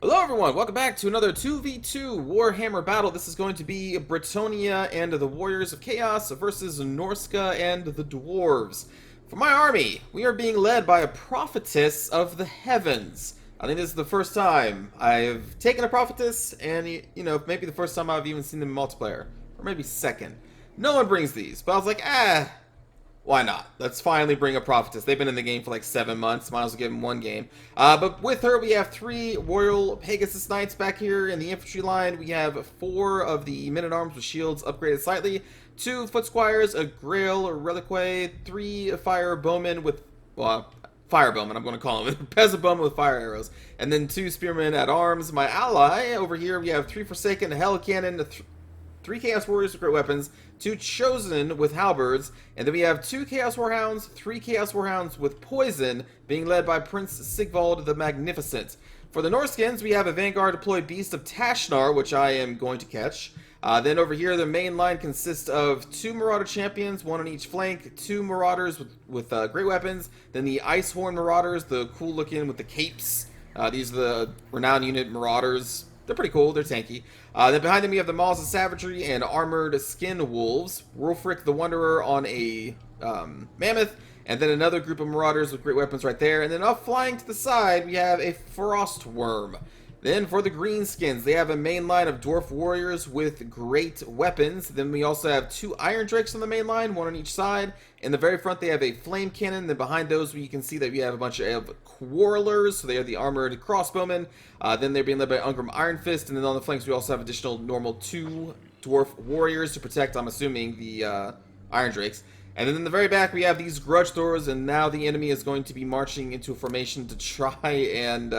Hello everyone, welcome back to another 2v2 Warhammer battle. This is going to be Bretonnia and the Warriors of Chaos versus Norska and the Dwarves. For my army, we are being led by a Prophetess of the Heavens. I think this is the first time I've taken a Prophetess, and maybe the first time I've even seen them in multiplayer. Or maybe second. No one brings these, but I was like, why not? Let's finally bring a Prophetess. They've been in the game for like 7 months. Might as well give them one game. But with her, we have 3 Royal Pegasus Knights back here in the infantry line. We have 4 of the men-at-arms with shields upgraded slightly, 2 Foot Squires, a Grail or Reliquary, 3 Fire Bowmen with, Fire Bowmen, I'm going to call them. Peasant Bowmen with fire arrows. And then 2 Spearmen at Arms. My ally, over here, we have 3 Forsaken, a Hell Cannon, 3 Chaos Warriors with great weapons, 2 Chosen with halberds, and then we have 2 Chaos Warhounds, 3 Chaos Warhounds with poison, being led by Prince Sigvald the Magnificent. For the Norskins, we have a Vanguard deployed Beast of Tashnar, which I am going to catch. Then over here, the main line consists of 2 Marauder Champions, 1 on each flank, 2 Marauders with great weapons, then the Icehorn Marauders, the cool looking with the capes. These are the renowned unit Marauders. They're pretty cool, they're tanky. Then behind them we have the Maws of Savagery and Armored Skin Wolves. Wulfric the Wanderer on a Mammoth. And then another group of Marauders with great weapons right there. And then off flying to the side we have a Frost Worm. Then for the Greenskins, they have a main line of Dwarf Warriors with great weapons. Then we also have 2 Iron Drakes on the main line, 1 on each side. In the very front they have a Flame Cannon. Then behind those you can see that we have a bunch of Quarrelers, so they are the Armored Crossbowmen. Then they're being led by Ungrim Iron Fist. And then on the flanks we also have additional normal 2 Dwarf Warriors to protect, I'm assuming, the Iron Drakes. And then in the very back we have these Grudge Throwers, and now the enemy is going to be marching into a formation to try and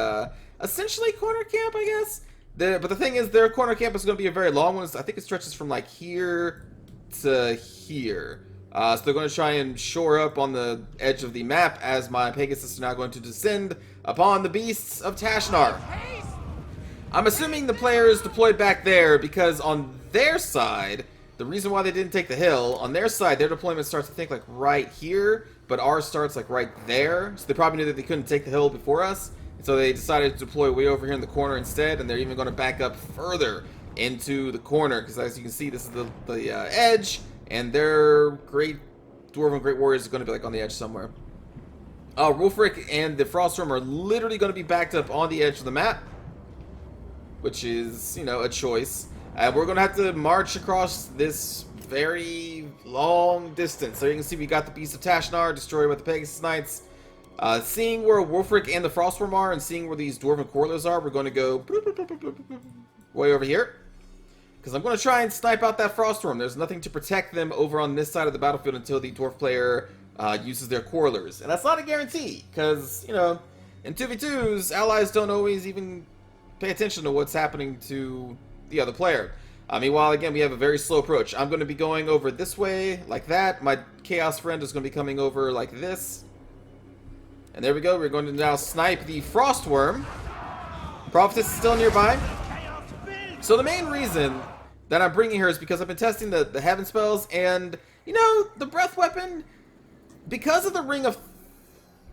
essentially corner camp, I guess. But the thing is, their corner camp is going to be a very long one. I think it stretches from like here to here. So they're going to try and shore up on the edge of the map as my Pegasus are now going to descend upon the Beasts of Tashnar. I'm assuming the players deployed back there because on their side, the reason why they didn't take the hill, on their side, their deployment starts, I think, like right here, but ours starts like right there. So they probably knew that they couldn't take the hill before us. So they decided to deploy way over here in the corner instead, and they're even going to back up further into the corner, because as you can see, this is the edge, and their great Dwarven Great Warriors are going to be like on the edge somewhere. Wulfric and the Frostworm are literally going to be backed up on the edge of the map, which is, a choice. We're going to have to march across this very long distance. So you can see we got the Beast of Tashnar destroyed by the Pegasus Knights. Seeing where Wulfric and the Frostworm are, and seeing where these Dwarven Quarrelers are, we're going to go way over here. Because I'm going to try and snipe out that Frostworm. There's nothing to protect them over on this side of the battlefield until the Dwarf player uses their Quarrelers. And that's not a guarantee, because, in 2v2s, allies don't always even pay attention to what's happening to the other player. Meanwhile, again, we have a very slow approach. I'm going to be going over this way, like that. My Chaos friend is going to be coming over like this. And there we go, we're going to now snipe the Frostworm. Prophetess is still nearby. So the main reason that I'm bringing her is because I've been testing the Heaven spells, and, the Breath Weapon, because of the Ring of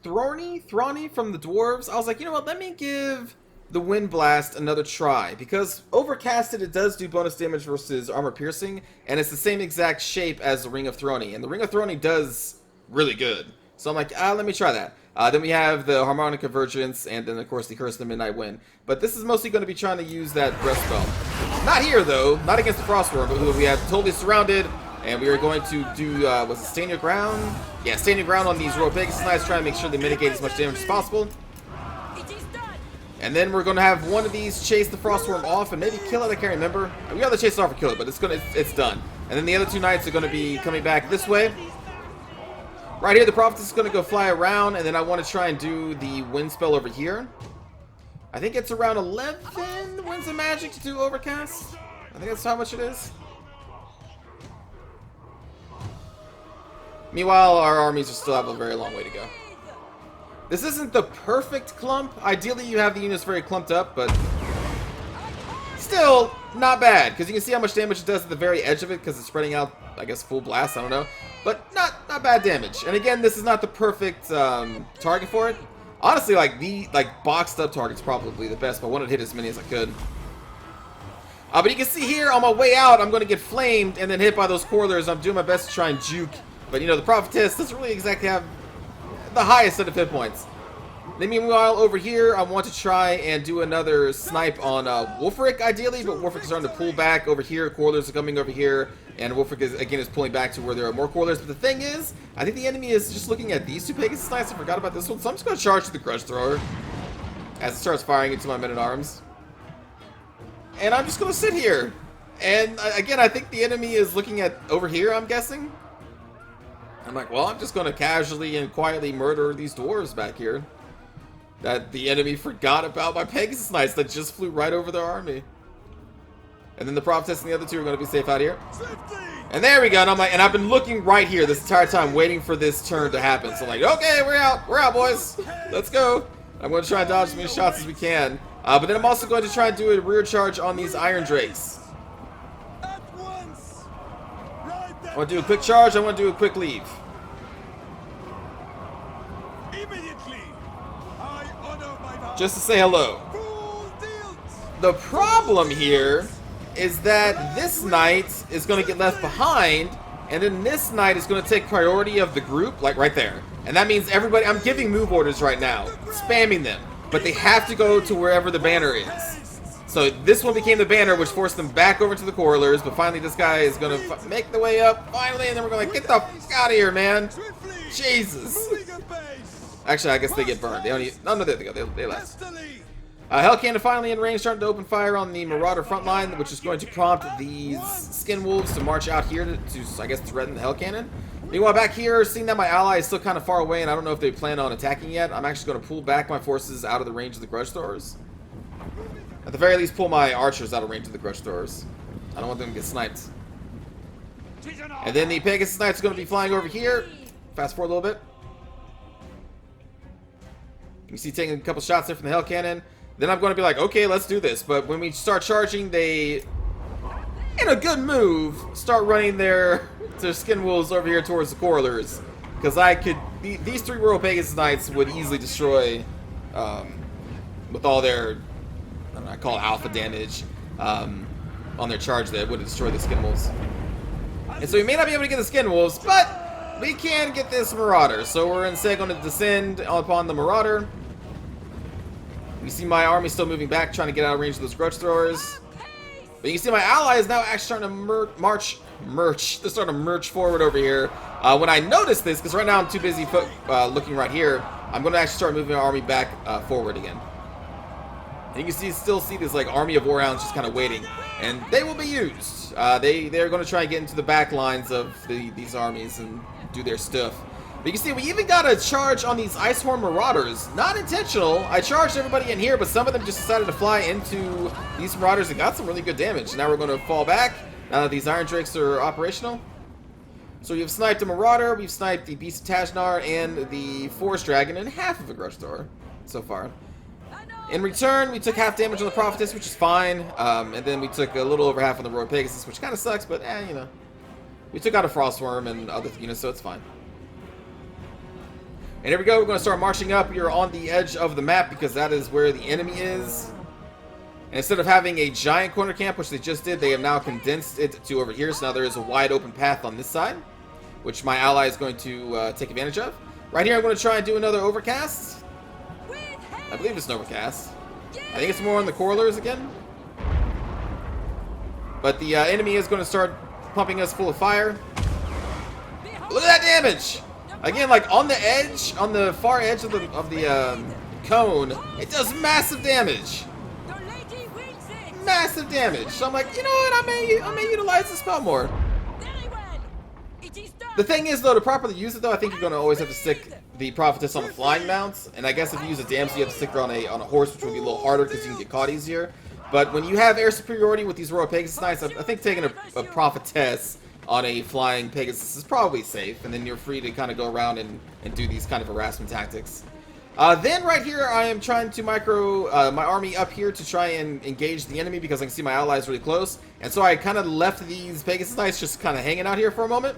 Throny from the Dwarves, I was like, you know what, let me give the Wind Blast another try. Because Overcasted, it does do bonus damage versus Armor Piercing, and it's the same exact shape as the Ring of Throny, and the Ring of Throny does really good. So I'm like, let me try that. Then we have the Harmonic Convergence, and then, of course, the Curse of the Midnight Wind. But this is mostly going to be trying to use that Breath spell. Not here, though. Not against the Frostworm, but who we have totally surrounded. And we are going to do, was it Stand Your Ground? Yeah, Stand Your Ground on these Royal Pegasus Knights, try and make sure they mitigate as much damage as possible. And then we're going to have one of these chase the Frostworm off and maybe kill it, I can't remember. We either chase it off or kill it, but it's done. And then the other 2 knights are going to be coming back this way. Right here, the Prophetess is going to go fly around, and then I want to try and do the wind spell over here. I think it's around 11 winds of magic to do Overcast. I think that's how much it is. Meanwhile, our armies still have a very long way to go. This isn't the perfect clump. Ideally, you have the units very clumped up, but still not bad, because you can see how much damage it does at the very edge of it, because it's spreading out, I guess, full blast, I don't know. But not bad damage. And again, this is not the perfect target for it. Honestly, like the boxed up target's probably the best, but I wanted to hit as many as I could. But you can see here on my way out, I'm going to get flamed and then hit by those corlers. I'm doing my best to try and juke, but you know the Prophetess doesn't really exactly have the highest set of hit points. Then meanwhile over here, I want to try and do another snipe on Wulfric ideally, but Wulfric is starting to pull back over here. Corlers are coming over here, and Wulfric is pulling back to where there are more corlers. But the thing is, I think the enemy is just looking at these two Pegasus Knights. I forgot about this one, so I'm just going to charge to the Grudge Thrower as it starts firing into my men-at-arms. And I'm just going to sit here. And again, I think the enemy is looking at over here, I'm guessing. I'm like, well, I'm just going to casually and quietly murder these dwarves back here. That the enemy forgot about my Pegasus Knights that just flew right over their army. And then the Prophetess and the other two are going to be safe out here. And there we go. And I'm like, and I've been looking right here this entire time, waiting for this turn to happen. So I'm like, okay, we're out, boys. Let's go. I'm going to try and dodge as many shots as we can. But then I'm also going to try and do a rear charge on these Iron Drakes. I want to do a quick charge. I want to do a quick leave. Just to say hello. The problem here is that this knight is going to get left behind, and then this knight is going to take priority of the group, like right there. And that means everybody, I'm giving move orders right now, spamming them, but they have to go to wherever the banner is. So this one became the banner, which forced them back over to the correlers, but finally this guy is going to make the way up, finally, and then we're going to get the fuck out of here, man. Jesus. Actually, I guess they get burned. They only, no, there they go. They left. Hell Cannon finally in range, starting to open fire on the Marauder front line, which is going to prompt these Skin Wolves to march out here to I guess, threaten the Hell Cannon. Meanwhile, back here, seeing that my ally is still kind of far away, and I don't know if they plan on attacking yet, I'm actually going to pull back my forces out of the range of the Grudge Throwers. At the very least, pull my archers out of range of the Grudge Throwers. I don't want them to get sniped. And then the Pegasus Knights are going to be flying over here. Fast forward a little bit. You see taking a couple shots there from the Hell Cannon. Then I'm going to be like, okay, let's do this. But when we start charging, they, in a good move, start running their Skin Wolves over here towards the Correlers. Because I could, these three Royal Pegasus Knights would easily destroy, with all their, I don't know, I call it alpha damage, on their charge that would destroy the Skin Wolves. And so we may not be able to get the Skin Wolves, but we can get this Marauder. So we're instead going to descend upon the Marauder. You see my army still moving back, trying to get out of range of those Grudge Throwers. But you can see my ally is now actually starting to they're starting to march forward over here. When I notice this, because right now I'm too busy looking right here, I'm going to actually start moving my army back forward again. And you can still see this like army of Warhounds just kind of waiting, and they will be used. They're going to try and get into the back lines of these armies and do their stuff. But you can see we even got a charge on these Icehorn Marauders. Not intentional. I charged everybody in here, but some of them just decided to fly into these Marauders and got some really good damage. Now we're going to fall back now that these Iron Drakes are operational. So we've sniped a Marauder, we've sniped the Beast of Tajnar, and the Forest Dragon, and half of a Grudge Thrower so far. In return, we took half damage on the Prophetess, which is fine. And then we took a little over half on the Royal Pegasus, which kind of sucks, but you know. We took out a Frostworm and other units, so it's fine. And here we go, we're going to start marching up. You're on the edge of the map because that is where the enemy is. And instead of having a giant corner camp, which they just did, they have now condensed it to over here. So now there is a wide open path on this side, which my ally is going to take advantage of. Right here, I'm going to try and do another overcast. I believe it's an overcast. I think it's more on the Correlers again. But the enemy is going to start pumping us full of fire. Look at that damage! Again, like on the edge, on the far edge of the cone, it does massive damage. Massive damage. So I'm like, you know what? I may utilize the spell more. The thing is, though, to properly use it, though, I think you're going to always have to stick the Prophetess on the flying mounts. And I guess if you use a damsel, you have to stick her on a horse, which will be a little harder because you can get caught easier. But when you have air superiority with these Royal Pegasus Knights, I think taking a Prophetess on a flying Pegasus is probably safe, and then you're free to kind of go around and do these kind of harassment tactics. Then right here, I am trying to micro my army up here to try and engage the enemy because I can see my allies really close. And so I kind of left these Pegasus Knights just kind of hanging out here for a moment.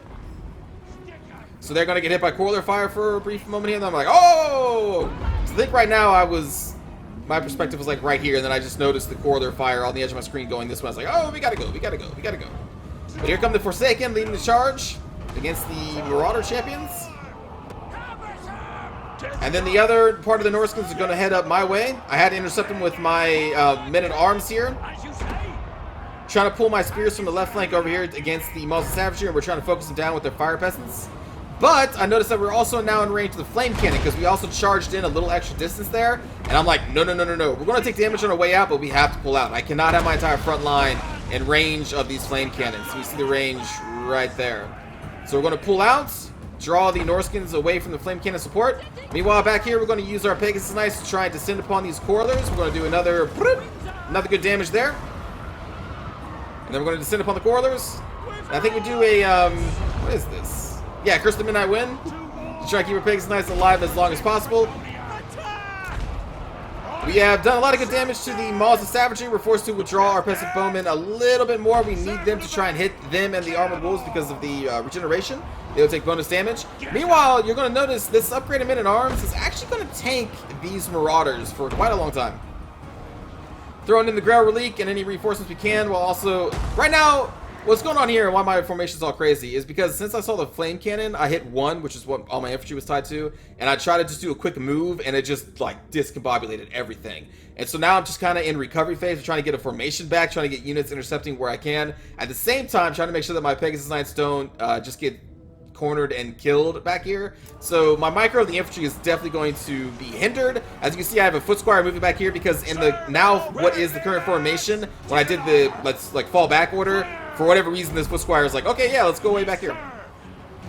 So they're going to get hit by Corler Fire for a brief moment here, and I'm like, oh! So I think right now my perspective was like right here, and then I just noticed the corollary fire on the edge of my screen going this way. I was like, oh, we gotta go, we gotta go, we gotta go. But here come the Forsaken leading the charge against the Marauder champions. And then the other part of the Norskins are going to head up my way. I had to intercept them with my men-at-arms here. Trying to pull my spears from the left flank over here against the Muslim Savagery, and we're trying to focus them down with their fire peasants. But I noticed that we're also now in range of the flame cannon, because we also charged in a little extra distance there. And I'm like, no, no, no, no, no. We're going to take damage on our way out, but we have to pull out. I cannot have my entire front line in range of these flame cannons. So you see the range right there. So we're going to pull out, draw the Norskins away from the flame cannon support. Meanwhile, back here, we're going to use our Pegasus Knights to try and descend upon these Corlers. We're going to do another good damage there. And then we're going to descend upon the Corlers. And I think we do a, what is this? Yeah, Curse the Midnight Wind. To try to keep our Pegasus Knights alive as long as possible. We have done a lot of good damage to the Maws of Savagery. We're forced to withdraw our Peasant Bowmen a little bit more. We need them to try and hit them and the Armored Wolves because of the regeneration. They'll take bonus damage. Meanwhile, you're going to notice this upgraded Men-at-Arms is actually going to tank these Marauders for quite a long time. Throwing in the Grail Relique and any reinforcements we can, while also... Right now, what's going on here and why my formation is all crazy is because since I saw the Flame Cannon, I hit 1, which is what all my infantry was tied to, and I tried to just do a quick move, and it just, like, discombobulated everything. And so now I'm just kind of in recovery phase, trying to get a formation back, trying to get units intercepting where I can. At the same time, trying to make sure that my Pegasus Knights don't just get cornered and killed back here. So my micro of the infantry is definitely going to be hindered. As you can see, I have a foot squire moving back here because in the now what is the current formation, when I did the let's like fall back order, for whatever reason this foot squire is like, okay, yeah, let's go way back here.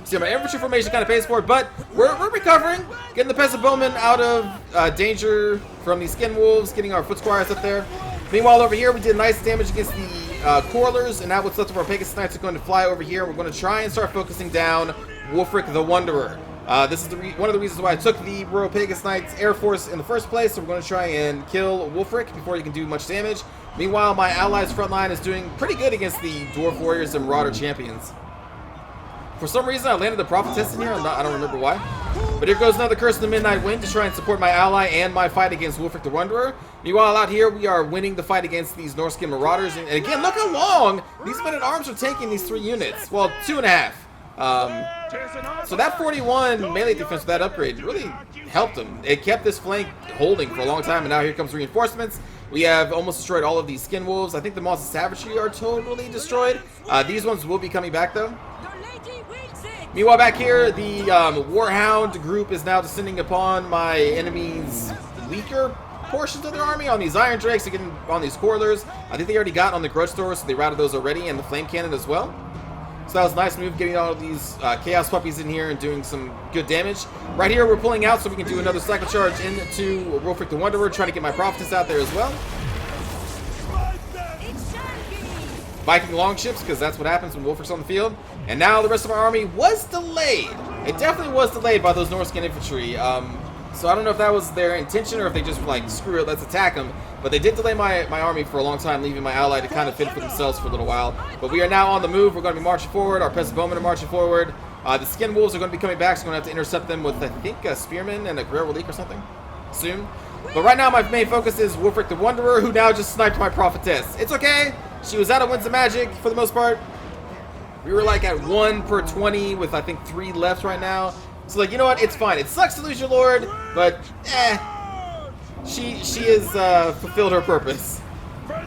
See, my infantry formation kind of pays for it, but we're recovering, getting the peasant bowmen out of danger from these skin wolves, getting our foot squires up there. Meanwhile, over here we did nice damage against the Corlers, and now what's left of our Pegasus Knights are going to fly over here. We're going to try and start focusing down Wulfric the Wanderer. This is one of the reasons why I took the Royal Pegasus Knights Air Force in the first place, so we're going to try and kill Wulfric before he can do much damage. Meanwhile, my allies' front line is doing pretty good against the Dwarf Warriors and Marauder Champions. For some reason, I landed the Prophetess in here. I don't remember why. But here goes another Curse of the Midnight Wind to try and support my ally and my fight against Wulfric the Wanderer. Meanwhile, out here, we are winning the fight against these Norskin Marauders. And again, look how long these men-at-arms are taking these 3 units. Well, 2.5. So that 41 melee defense with that upgrade really helped them. It kept this flank holding for a long time, and now here comes reinforcements. We have almost destroyed all of these skin wolves. I think the Maws of Savagery are totally destroyed. These ones will be coming back, though. Meanwhile, back here, the Warhound group is now descending upon my enemy's weaker portions of their army on these Iron Drakes, again on these Corlers. I think they already got on the Grudge Thrower, so they routed those already, and the Flame Cannon as well. So that was a nice move, getting all of these Chaos Puppies in here and doing some good damage. Right here, we're pulling out so we can do another cycle charge into Wulfric the Wanderer, trying to get my Prophetess out there as well. Viking longships, because that's what happens when Wulfric's on the field. And now the rest of our army was delayed. It definitely was delayed by those Norskin infantry. So I don't know if that was their intention or if they just were like, screw it, let's attack them. But they did delay my army for a long time, leaving my ally to kind of fend for themselves for a little while. But we are now on the move. We're going to be marching forward. Our peasant bowmen are marching forward. The skin wolves are going to be coming back, so we're going to have to intercept them with, I think, a spearman and a Grail Relique or something soon. But right now, my main focus is Wulfric the Wanderer, who now just sniped my Prophetess. It's okay. She was out of Winds of Magic for the most part. We were like at 1 per 20 with, I think, 3 left right now. So, like, you know what? It's fine. It sucks to lose your lord, but, she has fulfilled her purpose.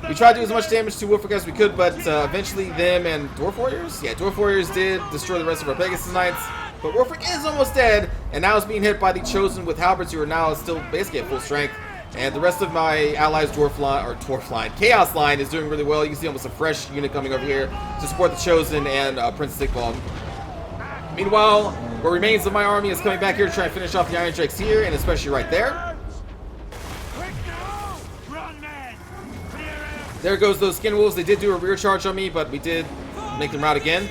We tried to do as much damage to Wulfric as we could, but eventually them and Dwarf Warriors? Yeah, Dwarf Warriors did destroy the rest of our Pegasus Knights. But Wulfric is almost dead, and now is being hit by the Chosen with Halberds, who are now still basically at full strength. And the rest of my allies' Chaos line is doing really well. You can see almost a fresh unit coming over here to support the Chosen and Princess Iqbal. Meanwhile, what remains of my army is coming back here to try and finish off the Iron Drakes here, and especially right there. There goes those skin wolves. They did do a rear charge on me, but we did make them rout again.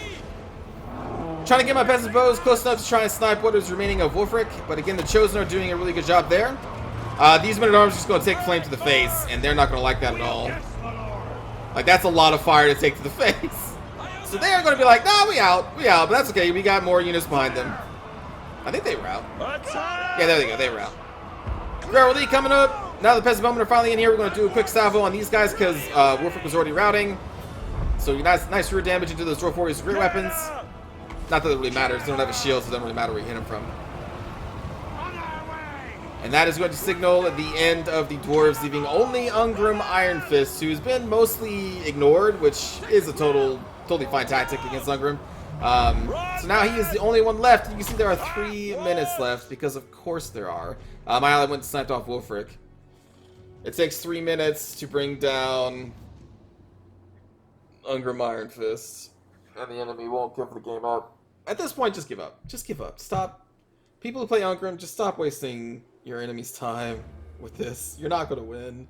Trying to get my peasant bows close enough to try and snipe what is remaining of Wulfric, but again, the Chosen are doing a really good job there. These men-at-arms are just going to take flame to the face, and they're not going to like that at all. Like, that's a lot of fire to take to the face. So they are going to be like, nah, we out, but that's okay. We got more units behind them. I think they rout. Yeah, there they go, they rout. Growly coming up. Now the peasant bowmen are finally in here. We're going to do a quick salvo on these guys because Wulfric was already routing. So nice rear damage into those dwarf warriors' rear weapons. Not that it really matters. They don't have a shield, so it doesn't really matter where you hit them from. And that is going to signal the end of the dwarves, leaving only Ungrim Iron Fist, who's been mostly ignored, which is a totally fine tactic against Ungrim. So now he is the only one left. You can see there are 3 minutes left, because of course there are. My ally went and sniped off Wulfric. It takes 3 minutes to bring down Ungrim Iron Fist, and the enemy won't give the game up. At this point, just give up. Just give up. Stop. People who play Ungrim, just stop wasting your enemy's time with this. You're not going to win.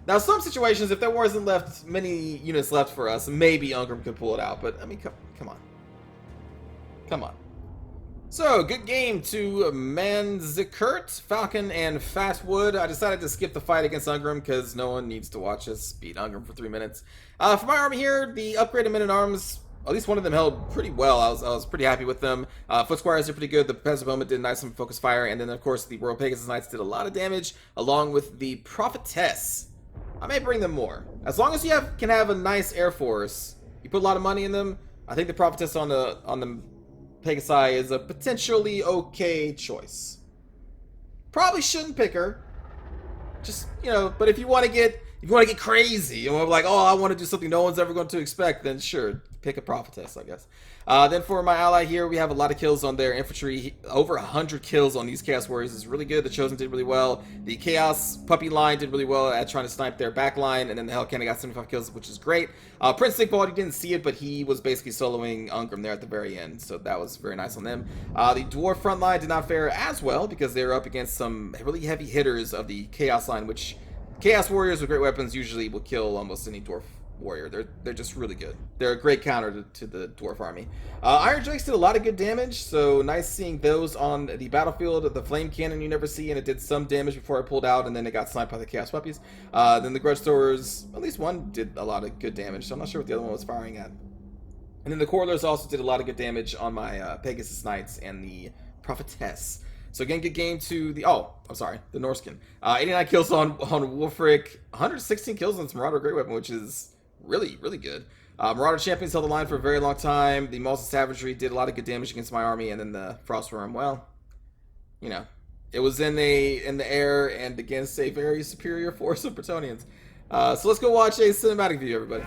Now, some situations, if there wasn't left many units left for us, maybe Ungrim could pull it out. But, I mean, come on. Come on. So, good game to Manzikert, Falcon, and Fatwood. I decided to skip the fight against Ungrim because no one needs to watch us beat Ungrim for 3 minutes. For my army here, the upgraded men-at-arms, at least one of them held pretty well. I was pretty happy with them. Foot squires are pretty good. The peasant bowmen did nice and focus fire, and then of course the Royal Pegasus Knights did a lot of damage, along with the Prophetess. I may bring them more, as long as you can have a nice air force. You put a lot of money in them. I think the Prophetess on the Pegasi is a potentially okay choice. Probably shouldn't pick her. Just but if you want to get crazy, like, oh, I want to do something no one's ever going to expect, then sure, pick a Prophetess, I guess. Then for my ally here, we have a lot of kills on their infantry. Over 100 kills on these Chaos Warriors is really good. The Chosen did really well. The Chaos Puppy line did really well at trying to snipe their back line, and then the Hell Cannon got 75 kills, which is great. Prince Sigvald, you didn't see it, but he was basically soloing Ungrim there at the very end, so that was very nice on them. The Dwarf front line did not fare as well because they were up against some really heavy hitters of the Chaos line, which Chaos Warriors with great weapons usually will kill almost any Dwarf warrior. They're just really good. They're a great counter to the Dwarf army. Iron Drakes did a lot of good damage, so nice seeing those on the battlefield. The Flame Cannon you never see, and it did some damage before I pulled out, and then it got sniped by the Chaos Puppies. Then the Grudge Throwers, at least one did a lot of good damage, so I'm not sure what the other one was firing at. And then the Corlers also did a lot of good damage on my Pegasus Knights and the Prophetess. So again, good game to the, the Norskin. 89 kills on Wulfric, 116 kills on some Marauder Great Weapon, which is really, really good. Marauder Champions held the line for a very long time. The Malsa Savagery did a lot of good damage against my army, and then the Frostworm, well, it was in the air and against a very superior force of Bretonnians. So let's go watch a cinematic view, everybody.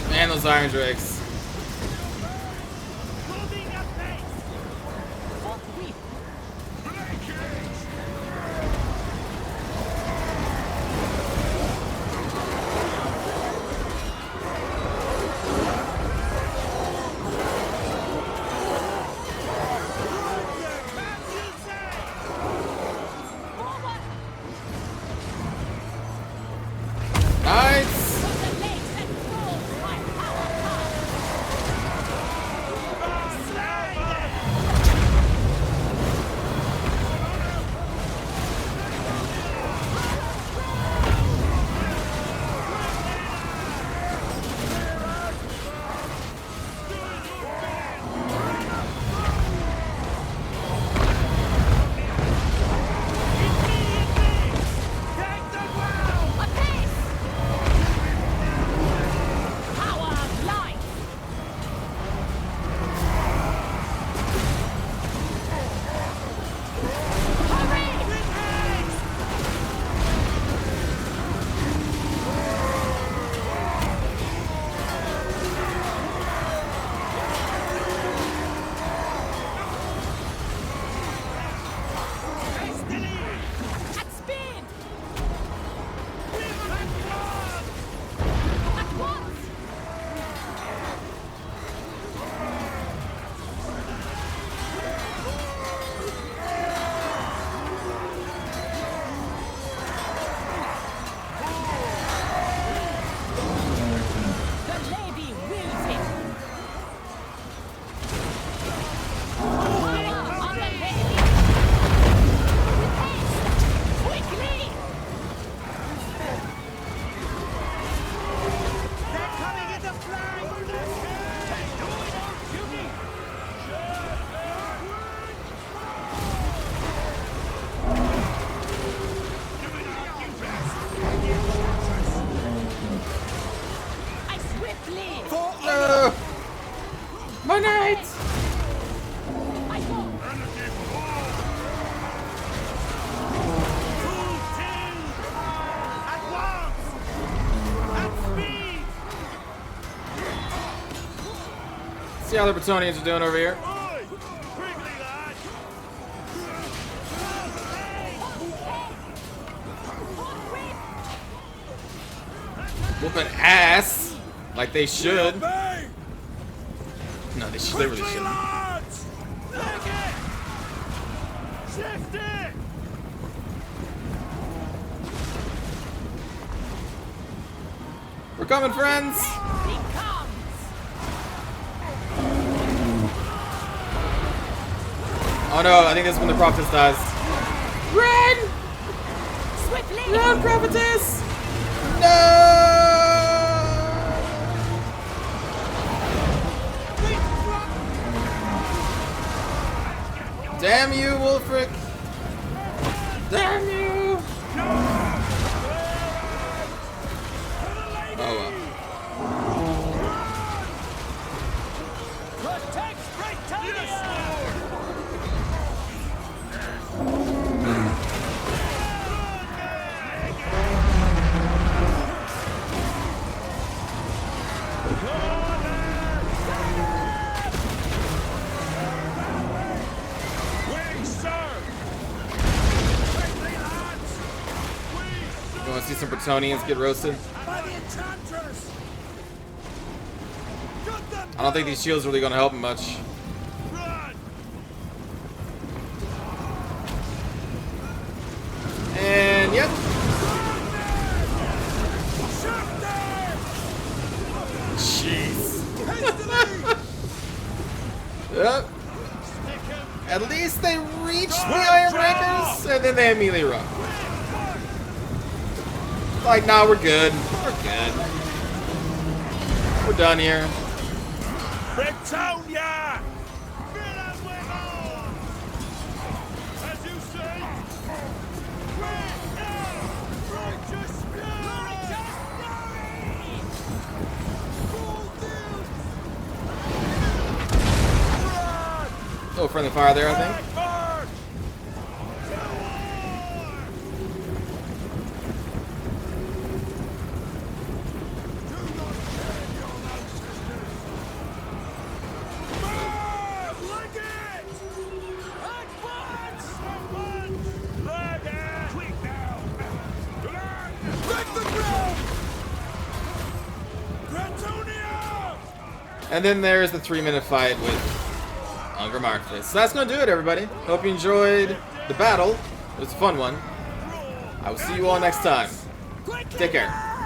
Man, those Iron Drakes. See how the Bretonians are doing over here. Whooping ass, like they should. No, they really shouldn't. We're coming, friends. Oh no, I think this is when the Prophetess dies. Run! Swiftly! Run, Prophetess! No! Damn you, Wulfric! Damn you! Oh well. Protect Britannia! You want to see some Bretonians get roasted? I don't think these shields are really going to help them much. And yep. Jeez. Yep. At least they reach the Iron Breakers, and then they immediately run. Like, nah, we're good. We're good. We're done here. Bretonia! As you say, Oh, friendly fire there, I think. And then there's the 3-minute fight with Marcus. So that's going to do it, everybody. Hope you enjoyed the battle. It was a fun one. I will see you all next time. Take care.